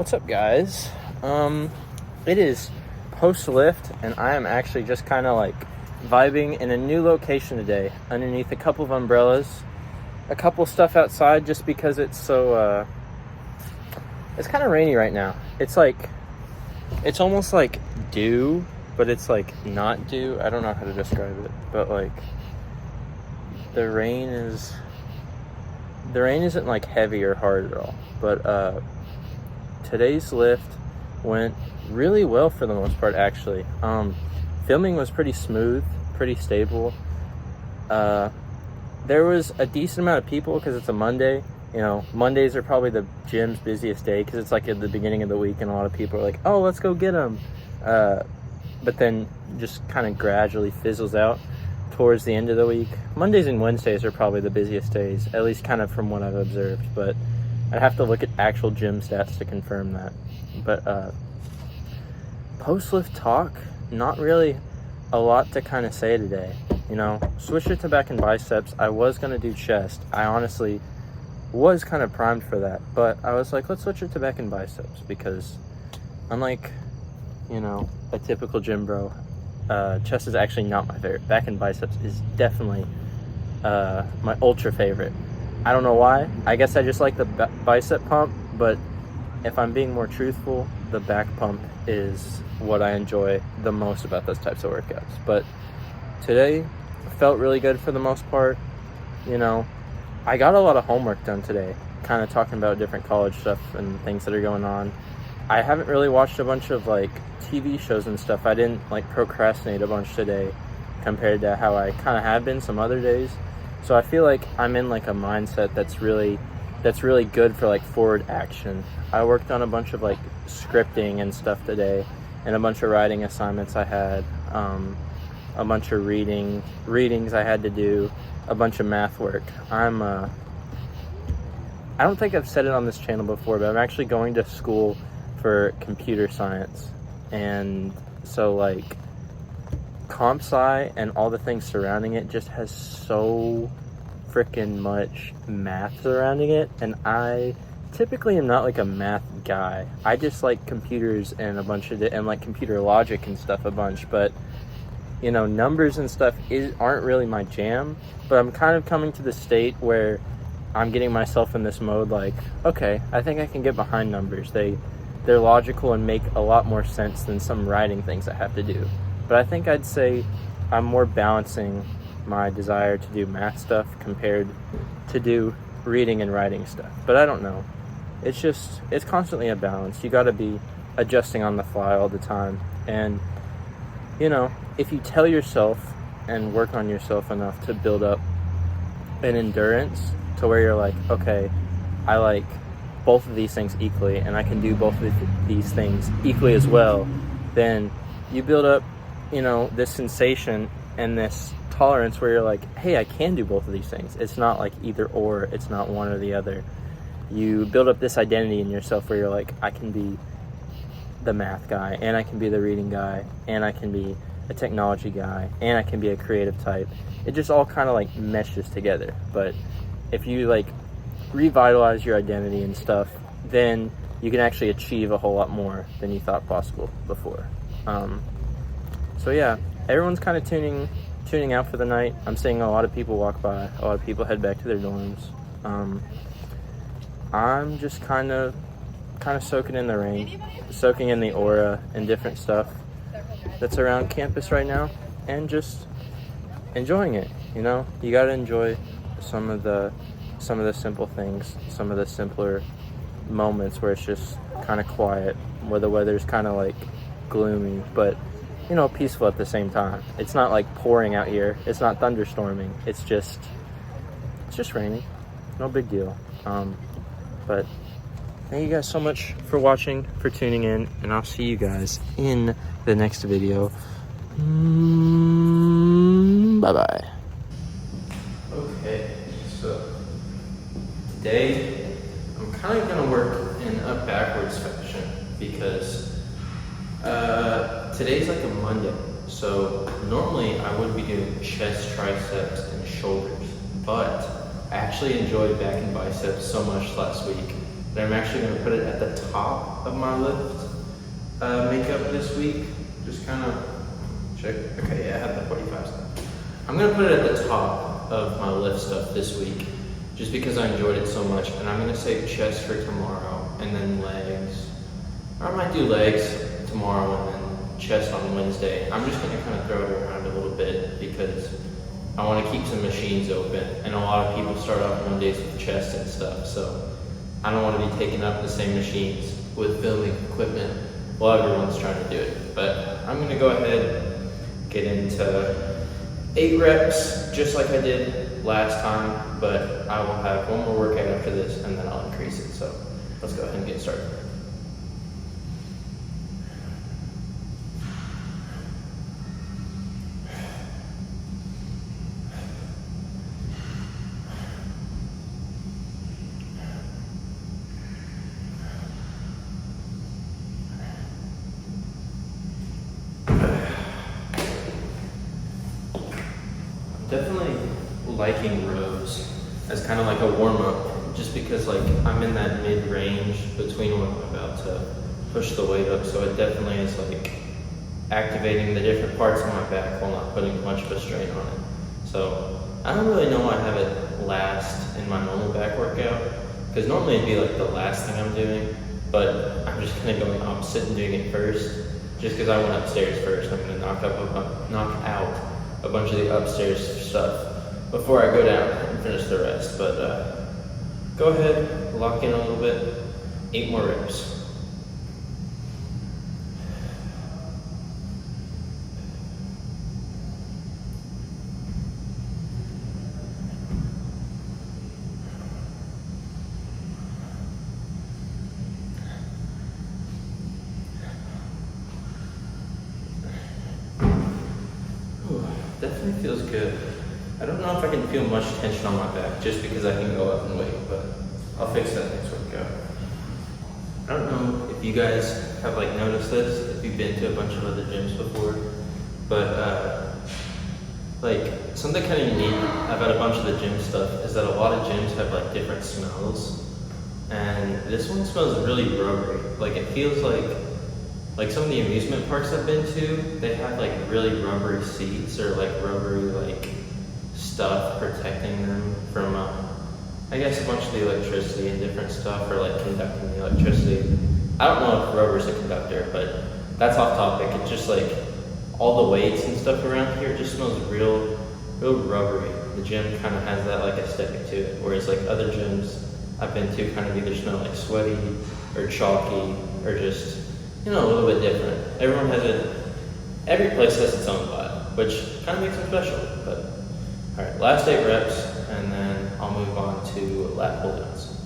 What's up, guys? It is post lift, and I am actually just kind of like vibing in a new location today, underneath a couple of umbrellas, a couple stuff outside, just because it's so it's kind of rainy right now. It's almost like dew, but it's like not dew. I don't know how to describe it, but like the rain isn't like heavy or hard at all, but today's lift went really well for the most part, actually. Filming was pretty smooth, pretty stable. There was a decent amount of people because it's a Monday. You know, Mondays are probably the gym's busiest day because it's like at the beginning of the week and a lot of people are like, oh, let's go get them. But then just kind of gradually fizzles out towards the end of the week. Mondays and Wednesdays are probably the busiest days, at least kind of from what I've observed, but I'd have to look at actual gym stats to confirm that. But post-lift talk, not really a lot to kind of say today. You know, switch it to back and biceps. I was going to do chest. I honestly was kind of primed for that. But I was like, let's switch it to back and biceps because unlike, you know, a typical gym bro, chest is actually not my favorite. Back and biceps is definitely my ultra favorite. I don't know why. I guess I just like the bicep pump, but if I'm being more truthful, the back pump is what I enjoy the most about those types of workouts. But today felt really good for the most part. You know, I got a lot of homework done today, kind of talking about different college stuff and things that are going on. I haven't really watched a bunch of like TV shows and stuff. I didn't like procrastinate a bunch today compared to how I kind of have been some other days. So I feel like I'm in like a mindset that's really good for like forward action. I worked on a bunch of like scripting and stuff today, and a bunch of writing assignments I had, a bunch of readings I had to do, a bunch of math work. I don't think I've said it on this channel before, but I'm actually going to school for computer science, and so like comp sci and all the things surrounding it just has so freaking much math surrounding it, and I typically am not like a math guy. I just like computers and a bunch of and like computer logic and stuff a bunch, but you know, numbers and stuff aren't really my jam. But I'm kind of coming to the state where I'm getting myself in this mode like, okay, I think I can get behind numbers. They're logical and make a lot more sense than some writing things I have to do. But I think I'd say I'm more balancing my desire to do math stuff compared to do reading and writing stuff. But I don't know. It's constantly a balance. You got to be adjusting on the fly all the time. And, you know, if you tell yourself and work on yourself enough to build up an endurance to where you're like, okay, I like both of these things equally and I can do both of these things equally as well, then you build up, you know, this sensation and this tolerance where you're like, hey, I can do both of these things. It's not like either or, it's not one or the other. You build up this identity in yourself where you're like, I can be the math guy, and I can be the reading guy, and I can be a technology guy, and I can be a creative type. It just all kind of like meshes together. But if you like revitalize your identity and stuff, then you can actually achieve a whole lot more than you thought possible before. So yeah, everyone's kind of tuning out for the night. I'm seeing a lot of people walk by, a lot of people head back to their dorms. I'm just kind of soaking in the rain, soaking in the aura and different stuff that's around campus right now, and just enjoying it. You know, you got to enjoy some of the simple things, some of the simpler moments where it's just kind of quiet, where the weather's kind of like gloomy, but you know, peaceful at the same time. It's not like pouring out here. It's not thunderstorming. It's just raining. No big deal. But thank you guys so much for watching, for tuning in, and I'll see you guys in the next video. Bye-bye. Okay, so today I'm kind of going to work in a backwards fashion because today's like a Monday. So normally I would be doing chest, triceps, and shoulders, but I actually enjoyed back and biceps so much last week And I'm actually gonna put it at the top of my lift makeup this week. Just kind of check. Okay, yeah, I have the 45 stuff. I'm gonna put it at the top of my lift stuff this week, just because I enjoyed it so much. And I'm gonna save chest for tomorrow, and then legs. Or I might do legs tomorrow and then chest on Wednesday. I'm just gonna kind of throw it around a little bit because I want to keep some machines open. And a lot of people start off Mondays with chest and stuff, so I don't want to be taking up the same machines with filming equipment while everyone's trying to do it. But I'm gonna go ahead, get into 8 reps, just like I did last time, but I will have one more workout after this and then I'll increase it. So let's go ahead and get started. Definitely liking rows as kind of like a warm-up, just because like I'm in that mid-range between what I'm about to push the weight up, so it definitely is like activating the different parts of my back while not putting much of a strain on it. So I don't really know why I have it last in my normal back workout, because normally it'd be like the last thing I'm doing, but I'm just kind of going opposite and doing it first, just because I went upstairs first. I'm going to knock out a bunch of the upstairs stuff before I go down and finish the rest. But go ahead, lock in a little bit, 8 more reps. Definitely feels good. I don't know if I can feel much tension on my back just because I can go up in weight, but I'll fix that next workout. I don't know if you guys have like noticed this, if you've been to a bunch of other gyms before, but like something kind of unique about a bunch of the gym stuff is that a lot of gyms have like different smells, and this one smells really rubbery. Like it feels like some of the amusement parks I've been to, they have like really rubbery seats or like rubbery like stuff protecting them from I guess a bunch of the electricity and different stuff, or like conducting the electricity. I don't know if rubber's a conductor, but that's off topic. It's just like all the weights and stuff around here just smells real rubbery. The gym kind of has that like aesthetic to it, whereas like other gyms I've been to kind of either smell like sweaty or chalky or just, you know, a little bit different. Every place has its own vibe, which kind of makes them special. But all right, last 8 reps, and then I'll move on to lat pull downs.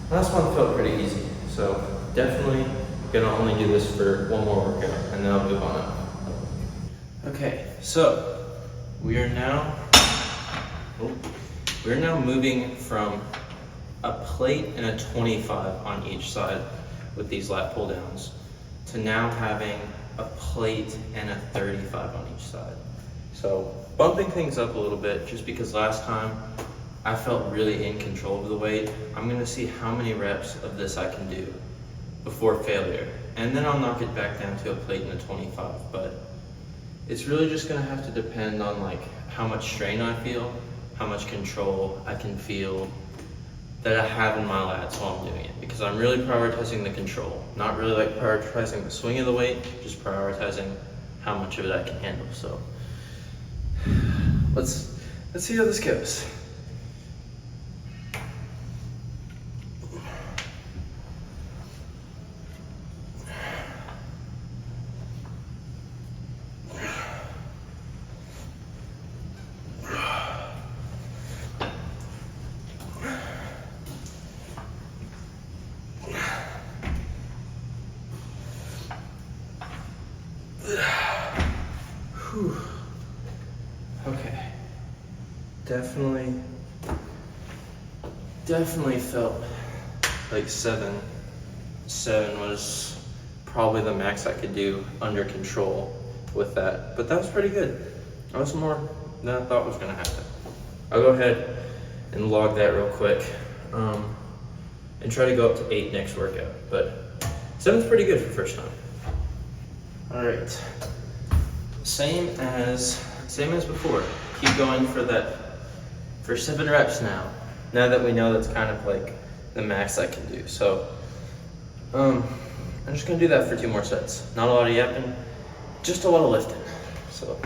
Last one felt pretty easy, so definitely gonna only do this for one more workout, and then I'll move on up. Okay, so we are now moving from a plate and a 25 on each side with these lat pull downs to now having a plate and a 35 on each side. So bumping things up a little bit, just because last time I felt really in control of the weight. I'm gonna see how many reps of this I can do before failure, and then I'll knock it back down to a plate and a 25. But it's really just gonna have to depend on like how much strain I feel, how much control I can feel that I have in my lats while I'm doing it, because I'm really prioritizing the control, not really like prioritizing the swing of the weight, just prioritizing how much of it I can handle. So let's see how this goes. Definitely felt like seven was probably the max I could do under control with that. But that was pretty good. That was more than I thought was gonna happen. I'll go ahead and log that real quick. And try to go up to 8 next workout. But 7's pretty good for first time. All right. Same as before. Keep going for 7 reps now. Now that we know that's kind of like the max I can do. So I'm just gonna do that for 2 more sets. Not a lot of yapping, just a lot of lifting. So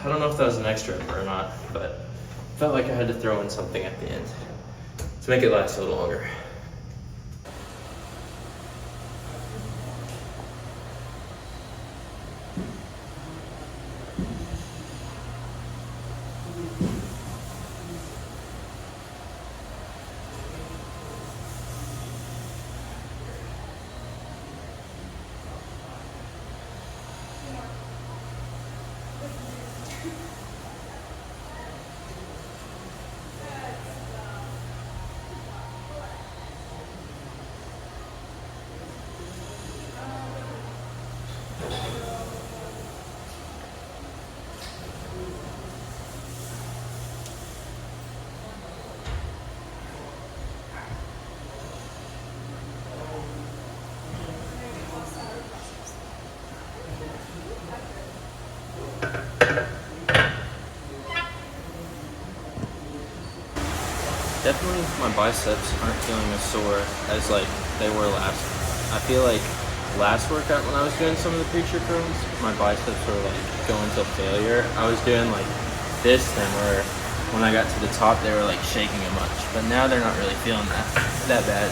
I don't know if that was an extra or not, but felt like I had to throw in something at the end to make it last a little longer. Definitely my biceps aren't feeling as sore as like they were last. I feel like last workout when I was doing some of the preacher curls, my biceps were like going to failure. I was doing like this then where when I got to the top they were like shaking a bunch. But now they're not really feeling that bad.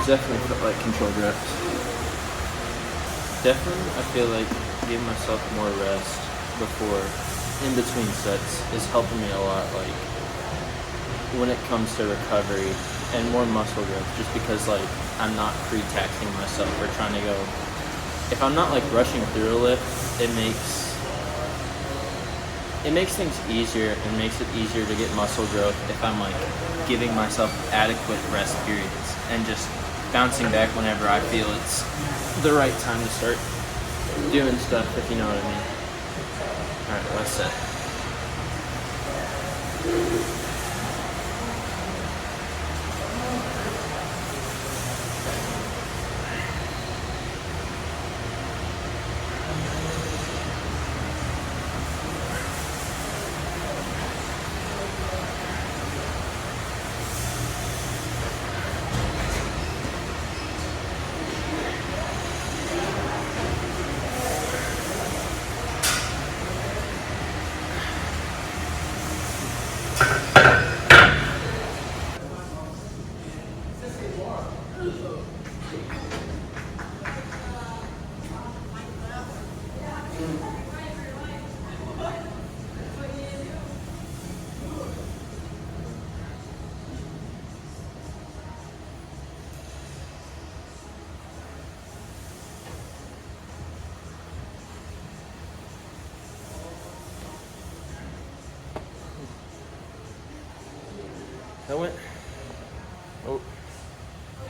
Definitely felt like controlled reps. Definitely, I feel like giving myself more rest before, in between sets, is helping me a lot. Like when it comes to recovery and more muscle growth, just because like I'm not pre-taxing myself or trying to go. If I'm not like rushing through a lift, it makes things easier and makes it easier to get muscle growth if I'm like giving myself adequate rest periods and just bouncing back whenever I feel it's the right time to start doing stuff, if you know what I mean. Alright, last set.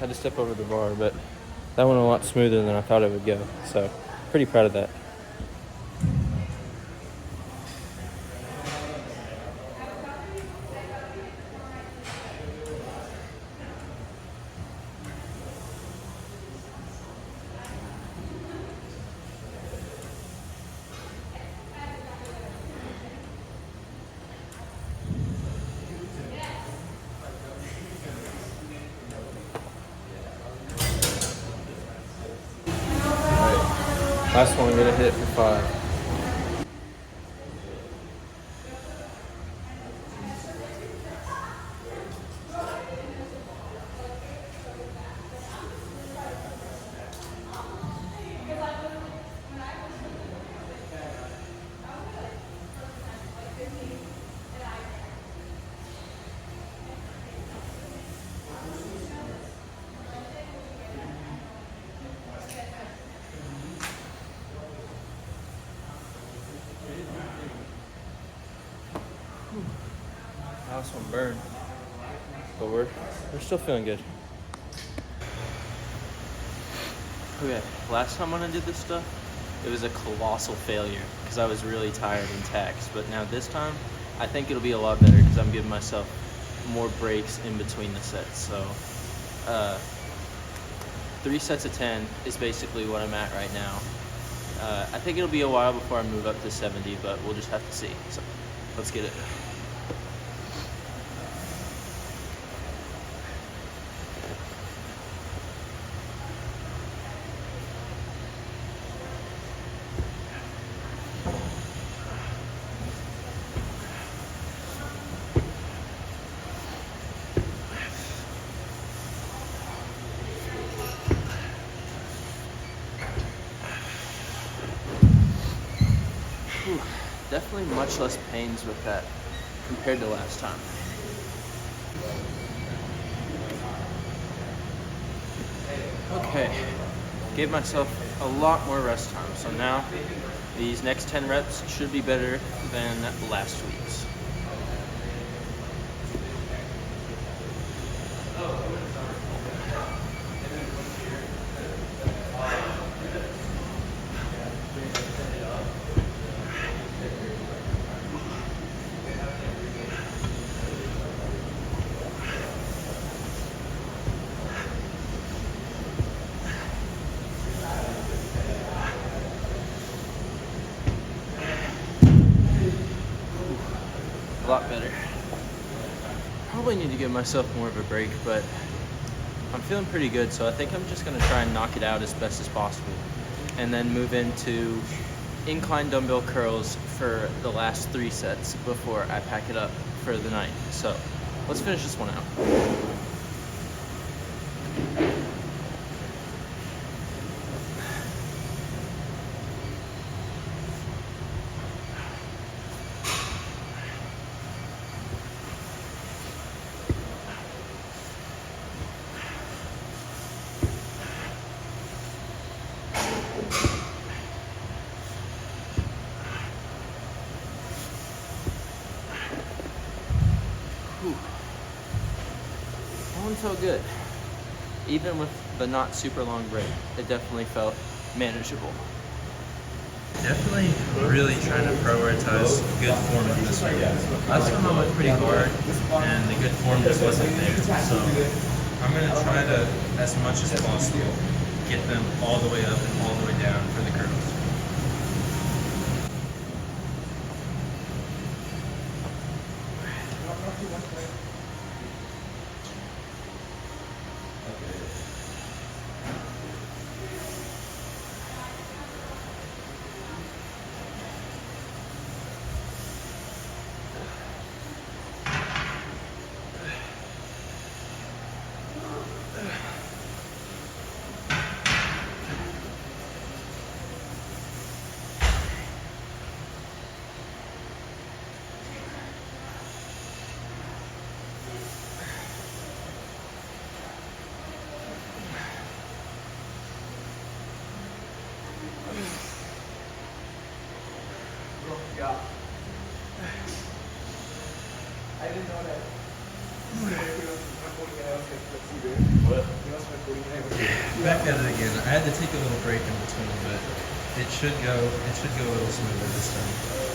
had to step over the bar, but that went a lot smoother than I thought it would go. So pretty proud of that. Last one, I'm gonna hit it for 5. Last one burned, but we're still feeling good. Okay, last time when I did this stuff, it was a colossal failure because I was really tired and taxed. But now this time, I think it'll be a lot better because I'm giving myself more breaks in between the sets. So 3 sets of 10 is basically what I'm at right now. I think it'll be a while before I move up to 70, but we'll just have to see. So let's get it. Definitely much less pains with that compared to last time. Okay, gave myself a lot more rest time, so now these next 10 reps should be better than last week's. A lot better. Probably need to give myself more of a break, but I'm feeling pretty good, so I think I'm just going to try and knock it out as best as possible and then move into incline dumbbell curls for the last 3 sets before I pack it up for the night. So let's finish this one out. That one felt good. Even with the not super long break, it definitely felt manageable. Definitely really trying to prioritize good form in this week. Last time I went pretty hard and the good form just wasn't there. So I'm going to try to, as much as possible, get them all the way up and all the way down for the curls. I didn't know that. What? Back at it again. I had to take a little break in between, but it should go a little smoother this time.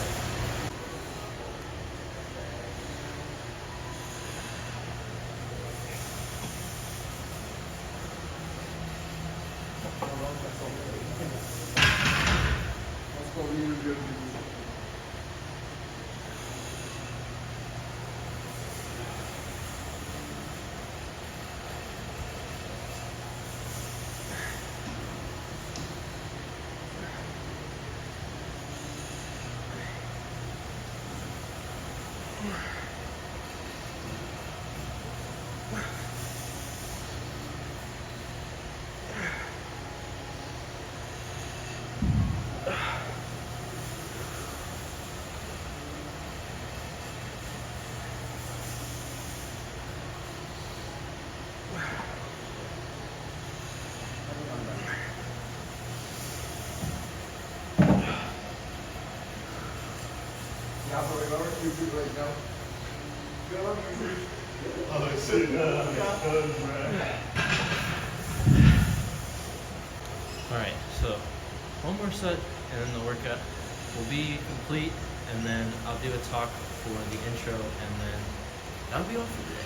Alright, so one more set and then the workout will be complete, and then I'll do a talk for the intro, and then that'll be all for today.